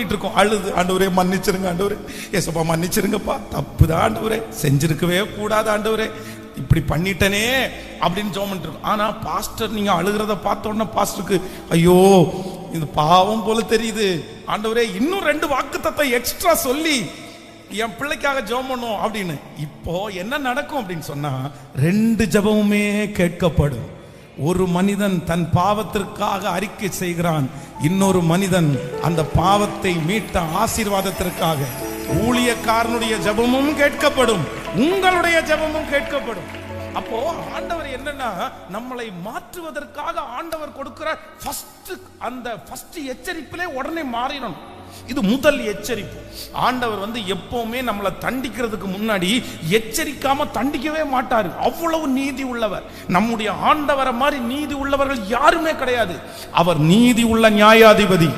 பண்ணிட்டு இருக்கோம். அழுது, ஆண்டவரே மன்னிச்சிருங்க, ஆண்டவரே ஏசப்பா மன்னிச்சிருங்கப்பா, தப்புதான் ஆண்டவரே, செஞ்சிருக்கவே கூடாது ஆண்டவரே, இப்படி பண்ணிட்டனே அப்படின்னு ஜெபம் பண்ணிட்டு இருக்கோம். ஆனா பாஸ்டர் நீங்க அழுகிறத பார்த்த உடனே பாஸ்டருக்கு ஐயோ இது பாவம் போல தெரியுது, ஆண்டவரே இன்னும் 2 வாக்குத்தத்தம் எக்ஸ்ட்ரா சொல்லி என் பிள்ளைக்காக ஜெபம் பண்ணும் அப்படின்னு. இப்போ என்ன நடக்கும் அப்படின்னு சொன்னா 2 ஜெபமுமே கேட்கப்படும். ஒரு மனிதன் தன் பாவத்திற்காக அறிக்கை செய்கிறான், இன்னொரு மனிதன் அந்த பாவத்தை மீட்ட ஆசீர்வாதத்திற்காக. ஊழியக்காரனுடைய ஜெபமும் கேட்கப்படும், உங்களுடைய ஜெபமும் கேட்கப்படும். அப்போ ஆண்டவர் என்னன்னா நம்மளை மாற்றுவதற்காக ஆண்டவர் கொடுக்கிற ஃபர்ஸ்ட் எச்சரிப்பிலே உடனே மாறிடணும். இது முதல் எச்சரிப்பு. ஆண்டவர் எப்பவுமே நம்மளை தண்டிக்கிறதுக்கு முன்னாடி எச்சரிக்காம தண்டிக்கவே மாட்டாரு. அவ்வளவு நீதி உள்ளவர். நம்முடைய ஆண்டவரை மாதிரி நீதி உள்ளவர்கள் யாருமே கிடையாது. அவர் நீதி உள்ள நியாயாதிபதி.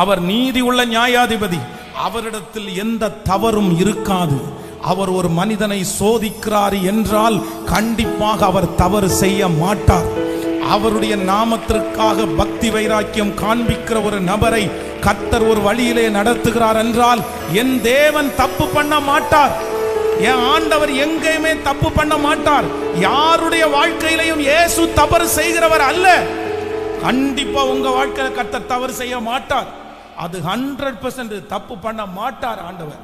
அவர் நீதி உள்ள நியாயாதிபதி. அவரிடத்தில் எந்த தவறும் இருக்காது. அவர் ஒரு மனிதனை சோதிக்கிறார் என்றால் கண்டிப்பாக அவர் தவறு செய்ய மாட்டார். அவருடைய நாமத்திற்காக பக்தி வைராக்கியம் காண்பிக்கிற ஒரு நபரை கர்த்தர் ஒரு வழியிலே நடத்துகிறார் என்றால் என் தேவன் தப்பு பண்ண மாட்டார். என் ஆண்டவர் எங்கேயுமே தப்பு பண்ண மாட்டார். யாருடைய வாழ்க்கையிலையும் இயேசு தவறு செய்கிறவர் அல்ல. கண்டிப்பா உங்க வாழ்க்கையில கர்த்தர் தவறு செய்ய மாட்டார். அது 100% தப்பு பண்ண மாட்டார் ஆண்டவர்.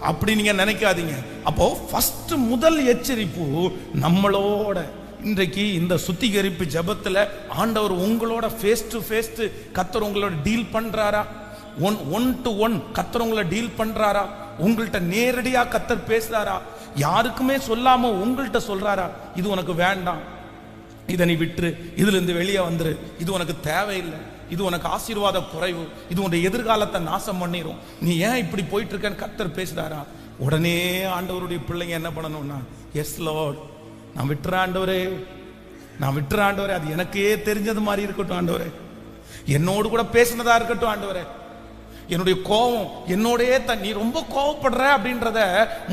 அப்படி நீங்க நினைக்காதீங்க. அப்போ ஃபர்ஸ்ட் முதல் எச்சரிப்பு நம்மளோட. இன்றைக்கு இந்த சுத்திகரிப்பு ஜெபத்துல ஆண்டவர் உங்களோட ஃபேஸ் டு ஃபேஸ் கர்த்தர் உங்களோட டீல் பண்றாரா? ஒன் டு ஒன் கர்த்தர் உங்களை டீல் பண்றாரா? உங்கள்கிட்ட நேரடியா கர்த்தர் பேசுறாரா? யாருக்குமே சொல்லாம உங்கள்கிட்ட சொல்றாரா? இது உனக்கு வேண்டாம், இதை நீ விட்டுரு, இதுல இருந்து வெளியே வந்துரு, இது உனக்கு தேவையில்லை, இது உனக்கு ஆசீர்வாத குறைவு, இது உன்னுடைய எதிர்காலத்தை நாசம் பண்ணிரும், நீ ஏன் இப்படி போயிட்டு இருக்கன்னு கர்த்தர் பேசுறாரா? உடனே ஆண்டவருடைய பிள்ளைங்க என்ன பண்ணணும்னா, எஸ் லார்ட், நான் விட்டுறேன் ஆண்டவரே, நான் விட்டுறேன் ஆண்டவரே, அது எனக்கே தெரிஞ்சது மாதிரி இருக்கட்டும் ஆண்டவரே, என்னோடு கூட பேசினதா இருக்கட்டும் ஆண்டவரே, என்னுடைய கோபம் என்னோடே நீ ரொம்ப கோவப்படுற அப்படின்றத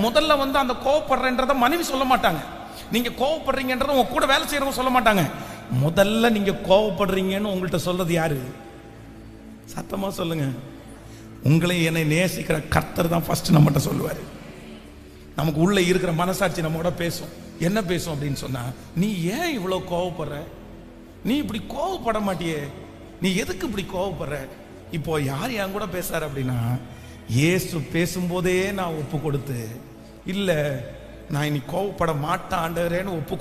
முதல்ல அந்த கோவப்படுறன்றத மனைவி சொல்ல மாட்டாங்க. நீங்க கோவப்படுறீங்கன்றத உங்க கூட வேலை செய்யறவங்க சொல்ல மாட்டாங்க. முதல்ல நீங்க கோவப்படுறீங்கன்னு உங்கள்கிட்ட சொல்றது யாரு? சத்தமா சொல்லுங்க. உங்களை என்னை நேசிக்கிற கர்த்தர் தான் ஃபர்ஸ்ட் நம்மகிட்ட சொல்லுவாரு. நமக்கு உள்ள இருக்கிற மனசாட்சி நம்மோட பேசும். என்ன பேசும் அப்படின்னு சொன்னா, நீ ஏன் இவ்வளவு கோவப்படுற? நீ இப்படி கோவப்பட மாட்டியே, நீ எதுக்கு இப்படி கோவப்படுற? இப்போ யார் என் கூட பேசாரு அப்படின்னா, இயேசு பேசும்போதே நான் ஒப்பு கொடுத்து, இல்ல நான் இனி கோவப்பட மாட்டேன் ஆண்டவரேன்னு ஒப்பு